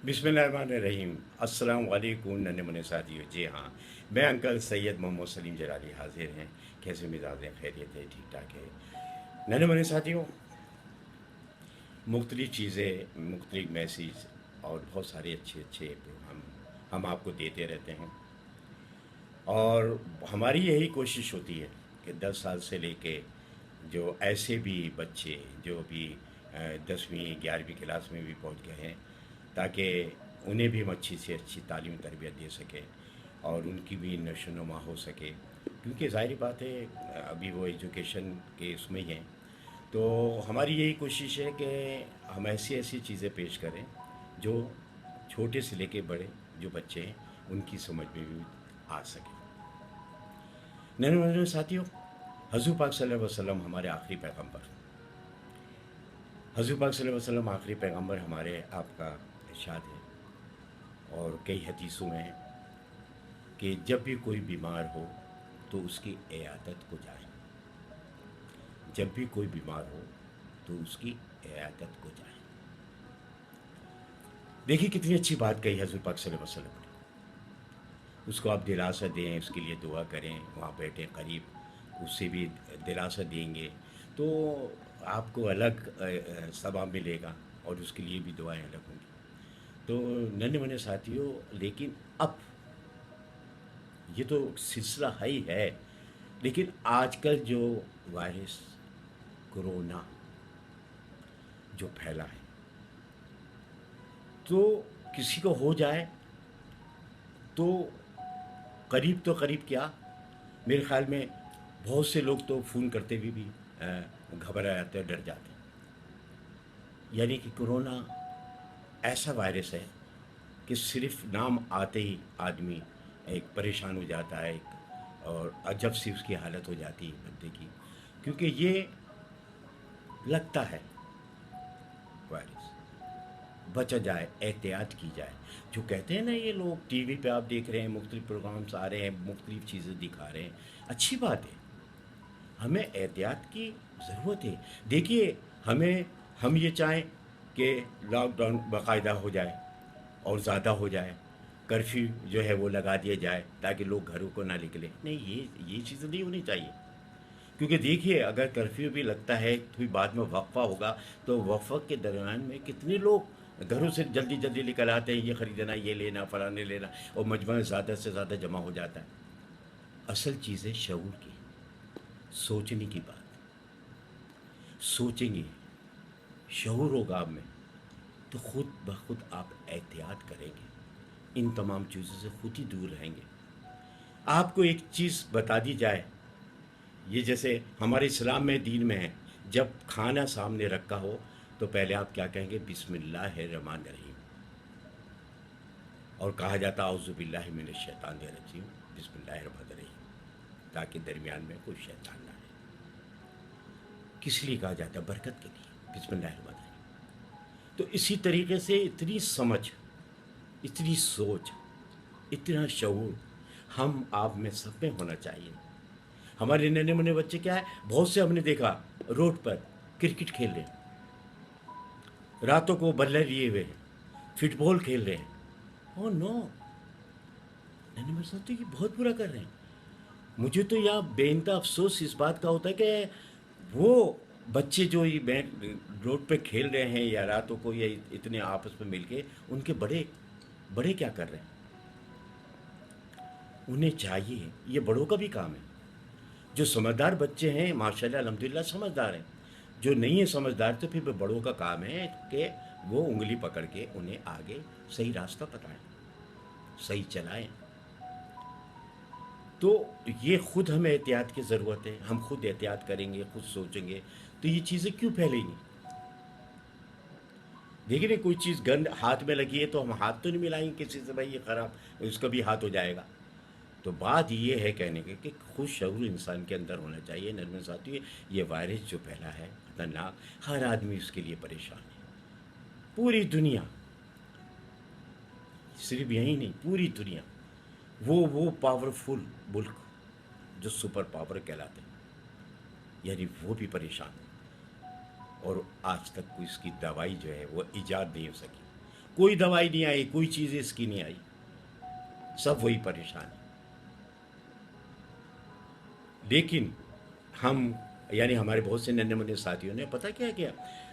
बिस्मिल्लाहिर्रहमानिर्रहीम। अस्सलाम वालेकुम नन्हे मुन्ने साथियों। जी हाँ, मैं अंकल सैयद मोहम्मद सलीम जलाली हाजिर हैं। कैसे मिजाज हैं? खैरियत है? ठीक ठाक है? नन्हे मुन्ने साथियों, मुख्तलिफ़ चीज़ें, मुख्तलिफ़ मैसेज और बहुत सारे अच्छे अच्छे प्रोग्राम हम आपको देते रहते हैं। और हमारी यही कोशिश होती है कि 10 साल से लेके जो ऐसे भी बच्चे जो भी 10वीं 11वीं क्लास में भी पहुंच गए हैं, ताकि उन्हें भी हम अच्छी से अच्छी तालीम तरबियत दे सकें और उनकी भी नशो नुमा हो सके। क्योंकि ज़ाहिर बात है, अभी वो एजुकेशन के उसमें ही हैं। तो हमारी यही कोशिश है कि हम ऐसी ऐसी चीज़ें पेश करें जो छोटे से लेके बड़े जो बच्चे हैं उनकी समझ में भी आ सके। नन्हे साथियों, हजूर पाक सल्लल्लाहु अलैहि वसल्लम हमारे आखिरी पैगंबर, हजूर पाक सल्लल्लाहु अलैहि वसल्लम आखिरी पैगंबर हमारे आपका इरशाद है और कई हदीसों में है कि जब भी कोई बीमार हो तो उसकी इयादत को जाए। जब भी कोई बीमार हो तो उसकी इयादत को जाए। देखिए कितनी अच्छी बात कही हजूर पाक सल्लल्लाहु अलैहि वसल्लम ने। उसको आप दिलासा दें, उसके लिए दुआ करें, वहाँ बैठे करीब, उससे भी दिलासा देंगे तो आपको अलग सवाब मिलेगा और उसके लिए भी दुआएं अलग होंगी। तो नन्हे मुन्ने साथियों, लेकिन अब ये तो सिलसिला है ही है, लेकिन आजकल जो वायरस कोरोना जो फैला है, तो किसी को हो जाए तो करीब तो करीब क्या, मेरे ख्याल में बहुत से लोग तो फ़ोन करते हुए भी घबरा जाते हैं, डर जाते हैं। यानी कि कोरोना ऐसा वायरस है कि सिर्फ नाम आते ही आदमी एक परेशान हो जाता है, एक और अजब सी उसकी हालत हो जाती है बंदे की, क्योंकि ये लगता है वायरस। बचा जाए, एहतियात की जाए। जो कहते हैं ना, ये लोग टीवी पे आप देख रहे हैं, मुख्तलिफ प्रोग्राम्स आ रहे हैं, मुख्तलिफ चीज़ें दिखा रहे हैं, अच्छी बात है, हमें एहतियात की ज़रूरत है। देखिए, हम ये चाहें कि लॉकडाउन बाकायदा हो जाए और ज़्यादा हो जाए, कर्फ्यू जो है वो लगा दिया जाए ताकि लोग घरों को ना निकलें, नहीं, ये चीज़ें नहीं होनी चाहिए। क्योंकि देखिए, अगर कर्फ्यू भी लगता है तो बाद में वक्फा होगा, तो वक्फा के दरमियान में कितने लोग घरों से जल्दी जल्दी निकल आते हैं, ये ख़रीदना, ये लेना, फलाने लेना, और मजमू ज़्यादा से ज़्यादा जमा हो जाता है। असल चीज़ है शऊर की, सोचने की बात। सोचेंगे, शऊर होगा आप में, तो खुद ब खुद आप एहतियात करेंगे, इन तमाम चीज़ों से खुद ही दूर रहेंगे। आपको एक चीज़ बता दी जाए, ये जैसे हमारे इस्लाम में, दीन में है, जब खाना सामने रखा हो तो पहले आप क्या कहेंगे? बिस्मिल्लाहिर्रहमानिर्रहीम। और कहा जाता औज़ु बिल्लाहि मिनश शैतानिर रजीम, बिस्मिल्लाहिर्रहमानिर्रहीम, ताकि दरमियान में कोई शैतान ना रहे। किस लिए कहा जाता है? बरकत के लिए, बिस्मिल्लाहिर्रहमानिर्रहीम। तो इसी तरीके से इतनी समझ, इतनी सोच, इतना शऊर हम आप में सब में होना चाहिए। हमारे नन्हे मुन्ने बच्चे क्या है, बहुत से हमने देखा रोड पर क्रिकेट खेल रहे हैं, रातों को बल्ले लिए हुए हैं, फुटबॉल खेल रहे हैं। ओह नो, नन्हे मुन्ने साथ तो ये बहुत बुरा कर रहे हैं। मुझे तो यहाँ बेइंतहा अफसोस इस बात का होता है कि वो बच्चे जो ये रोड पे खेल रहे हैं या रातों को, या इतने आपस में मिलके, उनके बड़े बड़े क्या कर रहे हैं? उन्हें चाहिए, ये बड़ों का भी काम है। जो समझदार बच्चे हैं माशाल्लाह अल्हम्दुलिल्लाह समझदार हैं, जो नहीं है समझदार तो फिर बड़ों का काम है कि वो उंगली पकड़ के उन्हें आगे सही रास्ता बताएं, सही चलाएं। तो ये खुद हमें एहतियात की ज़रूरत है। हम खुद एहतियात करेंगे, खुद सोचेंगे, तो ये चीज़ें क्यों फैलेंगी? देखिए ना, कोई चीज़ गंद हाथ में लगी है तो हम हाथ तो नहीं मिलाएंगे किसी से, भाई ये ख़राब, उसका भी हाथ हो जाएगा। तो बात ये है कहने की कि खुद शऊर इंसान के अंदर होना चाहिए। नन्हे साथियों, ये वायरस जो फैला है खतरनाक, हर आदमी उसके लिए परेशान है। पूरी दुनिया, सिर्फ यही नहीं, पूरी दुनिया, वो पावरफुल मुल्क जो सुपर पावर कहलाते हैं, यानी वो भी परेशान है। और आज तक कोई इसकी दवाई जो है वो ईजाद नहीं हो सकी। कोई दवाई नहीं आई, कोई चीज़ इसकी नहीं आई, सब वही परेशान है। लेकिन हम, यानी हमारे बहुत से नन्हे मुन्ने साथियों ने पता क्या किया,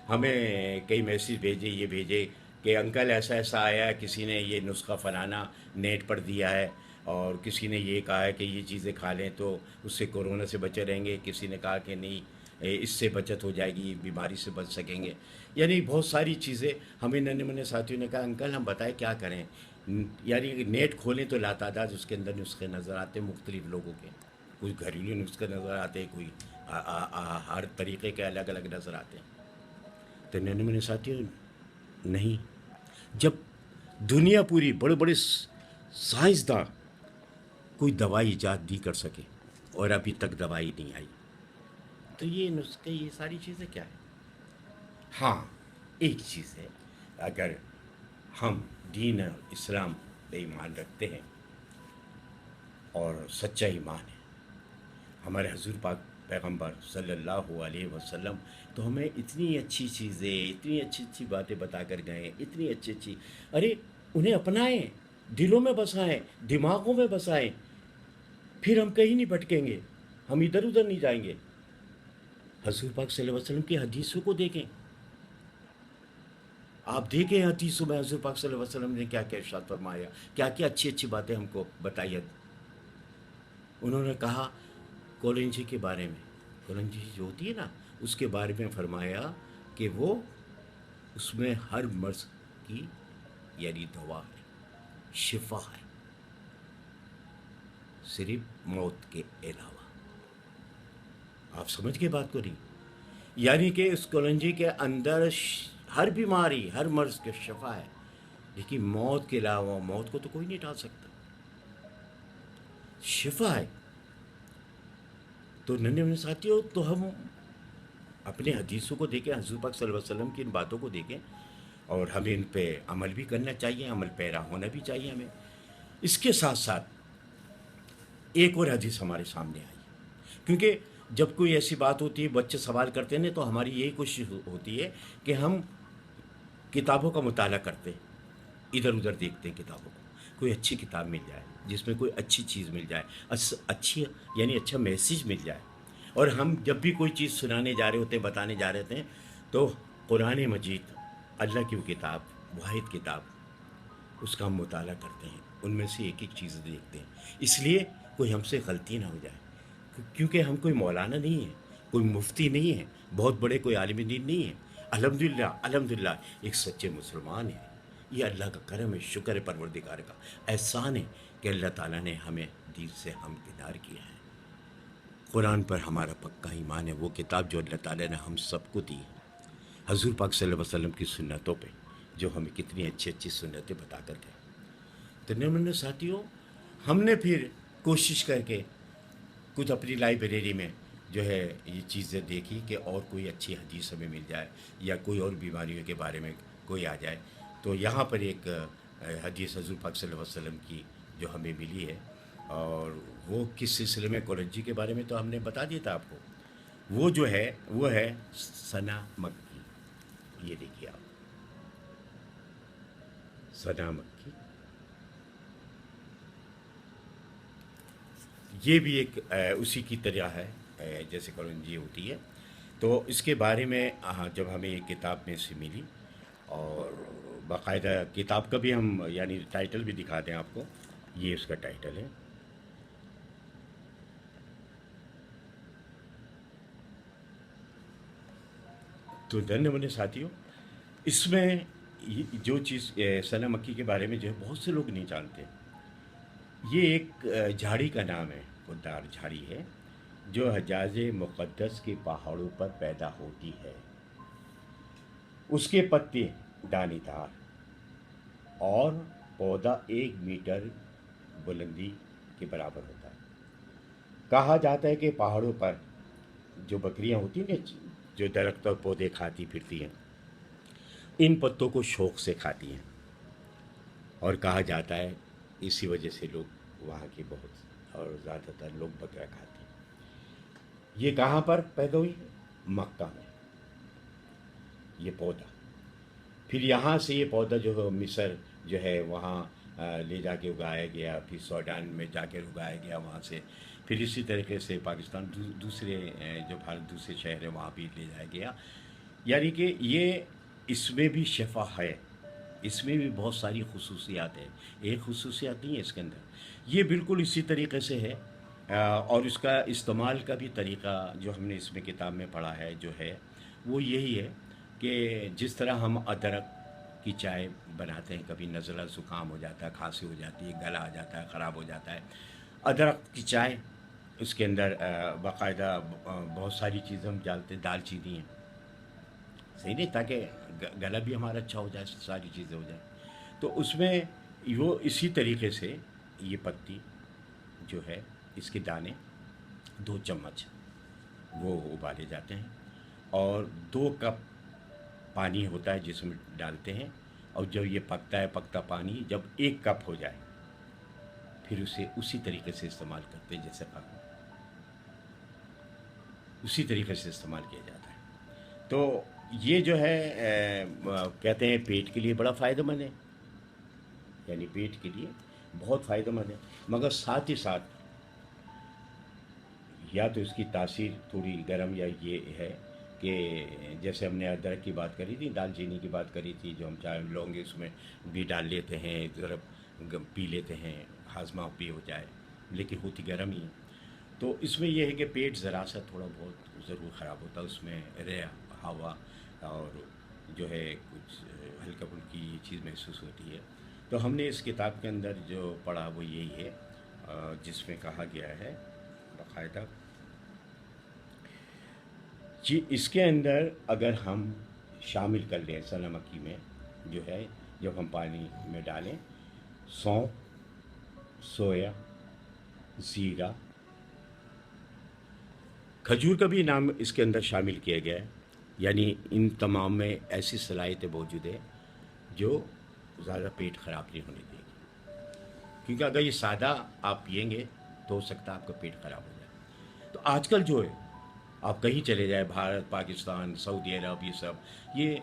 हमें कई मैसेज भेजे, ये भेजे कि अंकल ऐसा ऐसा आया है, किसी ने ये नुस्खा फलाना नेट पर दिया है, और किसी ने ये कहा है कि ये चीज़ें खा लें तो उससे कोरोना से बचे रहेंगे, किसी ने कहा कि नहीं इससे बचत हो जाएगी, बीमारी से बच सकेंगे। यानी बहुत सारी चीज़ें हमें नन्हे मुन्ने साथियों ने कहा अंकल हम बताएं क्या करें। यानी नेट खोलें तो लातादाद उसके अंदर नुस्खे नज़र आते हैं मुख्तलिफ लोगों के, कोई घरेलू नुस्खे नज़र आते हैं, कोई हर तरीके के अलग अलग नज़र आते हैं। तो नन्हे मुन्ने साथियों, नहीं, जब दुनिया पूरी बड़े बड़े साइंसदान कोई दवाई ईजाद नहीं कर सके और अभी तक दवाई नहीं आई, तो ये नुस्खे, ये सारी चीज़ें क्या है? हाँ, एक चीज़ है, अगर हम दीन इस्लाम पे ईमान रखते हैं और सच्चा ईमान है हमारे हुज़ूर पाक पैगंबर सल्लल्लाहु अलैहि वसल्लम, तो हमें इतनी अच्छी चीज़ें, इतनी अच्छी अच्छी बातें बता कर गए, इतनी अच्छी अच्छी, अरे उन्हें अपनाएं, दिलों में बसाएं, दिमागों में बसाएं, फिर हम कहीं नहीं भटकेंगे, हम इधर उधर नहीं जाएंगे। हुज़ूर पाक सल्लल्लाहु अलैहि वसल्लम की हदीसों को देखें, आप देखें हदीसों में हुज़ूर पाक सल्लल्लाहु अलैहि वसल्लम ने क्या क्या इरशाद फरमाया, क्या क्या अच्छी अच्छी बातें हमको बताई है। उन्होंने कहा कॉलेंजी के बारे में, कॉलेंजी जो होती है ना, उसके बारे में फरमाया कि वो उसमें हर मर्ज़ की यानी दवा है, शिफा है, सिर्फ मौत के अलावा। आप समझ के बात को नहीं, यानी कि उस कॉलेंजी के अंदर हर बीमारी, हर मर्ज़ के शिफा है, लेकिन मौत के अलावा, मौत को तो कोई नहीं टाल सकता, शिफा है। तो नन्हे मुन्ने साथियों, तो हम अपने हदीसों को देखें, हुज़ूर पाक सल्लल्लाहु अलैहि वसल्लम की इन बातों को देखें, और हमें इन पे अमल भी करना चाहिए, अमल पैरा होना भी चाहिए हमें। इसके साथ साथ एक और हदीस हमारे सामने आई, क्योंकि जब कोई ऐसी बात होती है, बच्चे सवाल करते हैं, तो हमारी यही कोशिश होती है कि हम किताबों का मुताला करते हैं, इधर उधर देखते हैं किताबों को, कोई अच्छी किताब मिल जाए जिसमें कोई अच्छी चीज़ मिल जाए, अच्छी यानी अच्छा मैसेज मिल जाए। और हम जब भी कोई चीज़ सुनाने जा रहे होते हैं, बताने जा रहे होते हैं, तो कुरान मजीद, अल्लाह की वो किताब, वाहिद किताब, उसका हम मुताला करते हैं, उनमें से एक एक चीज़ देखते हैं, इसलिए कोई हमसे गलती ना हो जाए, क्योंकि हम कोई मौलाना नहीं है, कोई मुफ्ती नहीं है, बहुत बड़े कोई आलिम दीन नहीं है। अल्हम्दुलिल्लाह, अल्हम्दुलिल्लाह एक सच्चे मुसलमान हैं। ये अल्लाह का करम है, शुक्र है परवरदिगार का, एहसान है कि अल्लाह ताला ने हमें दीन से हमकिनार किया है। कुरान पर हमारा पक्का ईमान है, वो किताब जो अल्लाह ताला ने हम सबको दी है, हुज़ूर पाक सल्लल्लाहु अलैहि वसल्लम की सुन्नतों पे, जो हमें कितनी अच्छी अच्छी सुन्नतें बता कर गए। तो नन्हे साथियों, हमने फिर कोशिश करके कुछ अपनी लाइब्रेरी में जो है ये चीज़ें देखी कि और कोई अच्छी हदीस हमें मिल जाए, या कोई और बीमारियों के बारे में कोई आ जाए। तो यहाँ पर एक हदीस हुज़ूर पाक सल्लल्लाहु अलैहि वसल्लम की जो हमें मिली है, और वो किस सिलसिले में, कॉलेजी के बारे में तो हमने बता दिया था आपको, वो जो है वो है सना मक्की। ये देखिए आप, सना मक्की, ये भी एक उसी की तरह है, जैसे कलंजी होती है। तो इसके बारे में जब हमें ये किताब में से मिली, और बाकायदा किताब का भी हम यानी टाइटल भी दिखा दें आपको, ये उसका टाइटल है। तो धन्य साथियों, इसमें जो चीज़ सना मक्की के बारे में जो है बहुत से लोग नहीं जानते। ये एक झाड़ी का नाम है, खुददार झाड़ी है, जो हजाज मुक़द्दस के पहाड़ों पर पैदा होती है। उसके पत्ते दानेदार, और पौधा 1 मीटर बुलंदी के बराबर होता है। कहा जाता है कि पहाड़ों पर जो बकरियां होती हैं ना, जो दरख्त और पौधे खाती फिरती हैं, इन पत्तों को शौक़ से खाती हैं, और कहा जाता है इसी वजह से लोग वहाँ के बहुत और ज़्यादातर लोग बकरा खाते हैं। ये कहाँ पर पैदा हुई? मक्का में ये पौधा। پھر یہاں سے یہ پودا جو ہے مصر جو ہے وہاں لے جا کے اگایا گیا، پھر سوڈان میں جا کے اگایا گیا وہاں سے، پھر اسی طریقے سے پاکستان دوسرے جو بھارت دوسرے شہر ہیں وہاں بھی لے جایا گیا. یعنی کہ یہ اس میں بھی شفا ہے، اس میں بھی بہت ساری خصوصیات ہیں. ایک خصوصیات نہیں ہے اس کے اندر، یہ بالکل اسی طریقے سے ہے. اور اس کا استعمال کا بھی طریقہ جو ہم نے اس میں کتاب میں پڑھا ہے جو ہے وہ یہی ہے کہ جس طرح ہم ادرک کی چائے بناتے ہیں، کبھی نزلہ زکام ہو جاتا ہے، کھانسی ہو جاتی ہے، گلا آ جاتا ہے، خراب ہو جاتا ہے، ادرک کی چائے اس کے اندر باقاعدہ بہت ساری چیزیں ہم ڈالتے ہیں، دال چینی ہے صحیح نہیں، تاکہ گلا بھی ہمارا اچھا ہو جائے، ساری چیزیں ہو جائیں. تو اس میں وہ اسی طریقے سے یہ پتی جو ہے اس کے دانے 2 چمچ وہ ابالے جاتے ہیں، اور 2 کپ پانی ہوتا ہے جس میں ڈالتے ہیں. اور جب یہ پکتا ہے، پکتا پانی جب 1 کپ ہو جائے پھر اسے اسی طریقے سے استعمال کرتے ہیں جیسے اسی طریقے سے استعمال کیا جاتا ہے. تو یہ جو ہے کہتے ہیں پیٹ کے لیے بڑا فائدہ مند ہے، یعنی پیٹ کے لیے بہت فائدہ مند ہے. مگر ساتھ ہی ساتھ یا تو اس کی تاثیر تھوڑی گرم یا یہ ہے کہ جیسے ہم نے ادرک کی بات کری تھی، دال چینی کی بات کری تھی، جو ہم چائے لونگ اس میں بھی ڈال لیتے ہیں، ذرا پی لیتے ہیں، ہاضمہ بھی ہو جائے، لیکن ہوتی گرم ہی ہے. تو اس میں یہ ہے کہ پیٹ ذرا سا تھوڑا بہت ضرور خراب ہوتا ہے، اس میں رے ہوا اور جو ہے کچھ ہلکا پھلکی یہ چیز محسوس ہوتی ہے. تو ہم نے اس کتاب کے اندر جو پڑھا وہ یہی ہے، جس میں کہا گیا ہے باقاعدہ جی اس کے اندر اگر ہم شامل کر لیں سنا مکی میں جو ہے، جب ہم پانی میں ڈالیں سونف، سویا، زیرہ، کھجور کا بھی نام اس کے اندر شامل کیا گیا ہے. یعنی ان تمام میں ایسی صلاحیتیں موجود ہیں جو زیادہ پیٹ خراب نہیں ہونے دے گی، کیونکہ اگر یہ سادہ آپ پئیں گے تو ہو سکتا ہے آپ کا پیٹ خراب ہو جائے. تو آج کل جو ہے آپ کہیں چلے جائیں، بھارت، پاکستان، سعودی عرب، یہ سب یہ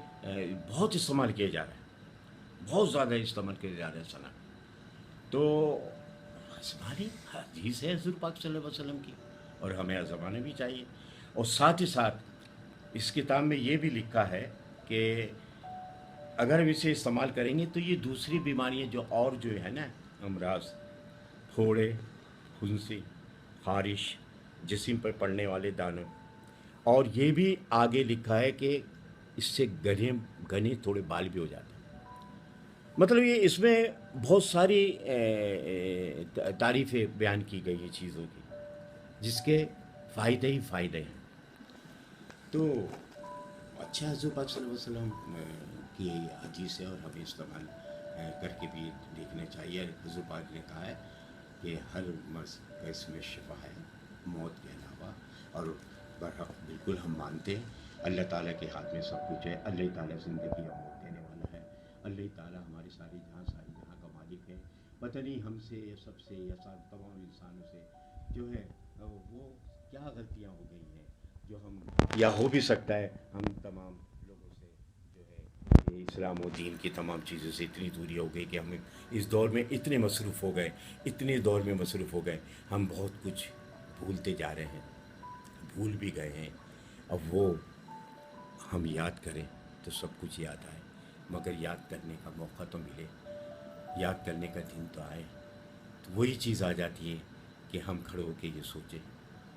بہت استعمال کیا جا رہا ہے، بہت زیادہ استعمال کیا جا رہا ہے سنا. تو آزمانی حدیث ہے حضور پاک صلی اللہ علیہ وسلم کی، اور ہمیں آزمانا بھی چاہیے. اور ساتھ ہی ساتھ اس کتاب میں یہ بھی لکھا ہے کہ اگر ہم اسے استعمال کریں گے تو یہ دوسری بیماریاں جو اور جو ہے نا امراض، پھوڑے، پھنسی، خارش، جسم پر پڑنے والے دانوں، اور یہ بھی آگے لکھا ہے کہ اس سے گھنے تھوڑے بال بھی ہو جاتے ہیں. مطلب یہ اس میں بہت ساری تعریفیں بیان کی گئی ہیں چیزوں کی، جس کے فائدے ہی فائدے ہیں. تو اچھا حضور پاک صلی اللہ علیہ وسلم کی حدیث ہے، اور ہمیں استعمال کر کے بھی دیکھنا چاہیے. حضور پاک نے کہا ہے کہ ہر مرض کا اس میں شفا ہے موت کے علاوہ. اور برحق بالکل ہم مانتے ہیں اللہ تعالیٰ کے ہاتھ میں سب کچھ ہے. اللہ تعالیٰ زندگی اور موت دینے والا ہے. اللہ تعالیٰ ہماری ساری جہاں کا مالک ہے. پتہ نہیں ہم سے یا سب سے یا تمام انسانوں سے جو ہے وہ کیا غلطیاں ہو گئی ہیں جو ہم، یا ہو بھی سکتا ہے ہم تمام لوگوں سے جو ہے یہ اسلام و دین کی تمام چیزوں سے اتنی دوری ہو گئی کہ ہم اس دور میں اتنے مصروف ہو گئے، اتنے دور میں مصروف ہو گئے، ہم بہت کچھ بھولتے جا رہے ہیں، بھول بھی گئے ہیں. اب وہ ہم یاد کریں تو سب کچھ یاد آئے، مگر یاد کرنے کا موقع تو ملے، یاد کرنے کا دن تو آئے. تو وہی چیز آ جاتی ہے کہ ہم کھڑے ہو کے یہ سوچیں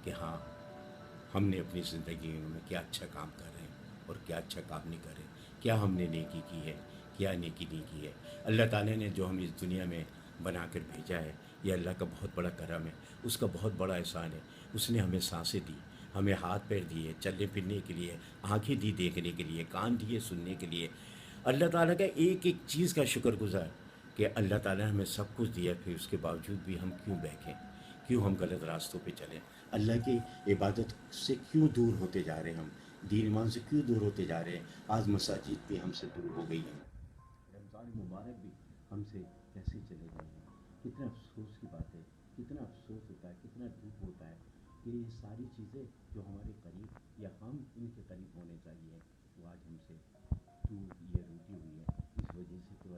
کہ ہاں ہم نے اپنی زندگی میں کیا اچھا کام کر رہے ہیں اور کیا اچھا کام نہیں کر رہے ہیں، کیا ہم نے نیکی کی ہے، کیا نیکی نہیں کی ہے. اللہ تعالیٰ نے جو ہم اس دنیا میں بنا کر بھیجا ہے یہ اللہ کا بہت بڑا کرم ہے، اس کا بہت بڑا احسان ہے. اس نے ہمیں سانسیں دی، ہمیں ہاتھ پیر دیے چلنے پھرنے کے لیے، آنکھیں دی دیکھنے کے لیے، کان دیے سننے کے لیے. اللہ تعالیٰ کا ایک ایک چیز کا شکر گزار کہ اللہ تعالیٰ نے ہمیں سب کچھ دیا، پھر اس کے باوجود بھی ہم کیوں بہکیں، کیوں ہم غلط راستوں پہ چلیں، اللہ کی عبادت سے کیوں دور ہوتے جا رہے ہیں، ہم دین ایمان سے کیوں دور ہوتے جا رہے ہیں. آج مساجد بھی ہم سے دور ہو گئی ہیں، رمضان مبارک بھی ہم سے کیسے چلے گئے ہیں. کتنا افسوس کی بات ہے، کتنا افسوس ہوتا ہے، کتنا دکھ ہوتا ہے کہ یہ ساری چیزیں جو ہمارے قریب یا ہم ان کے قریب ہونے چاہیے وہ آج ہم سے یہ روکی ہوئی ہے، اس وجہ سے تو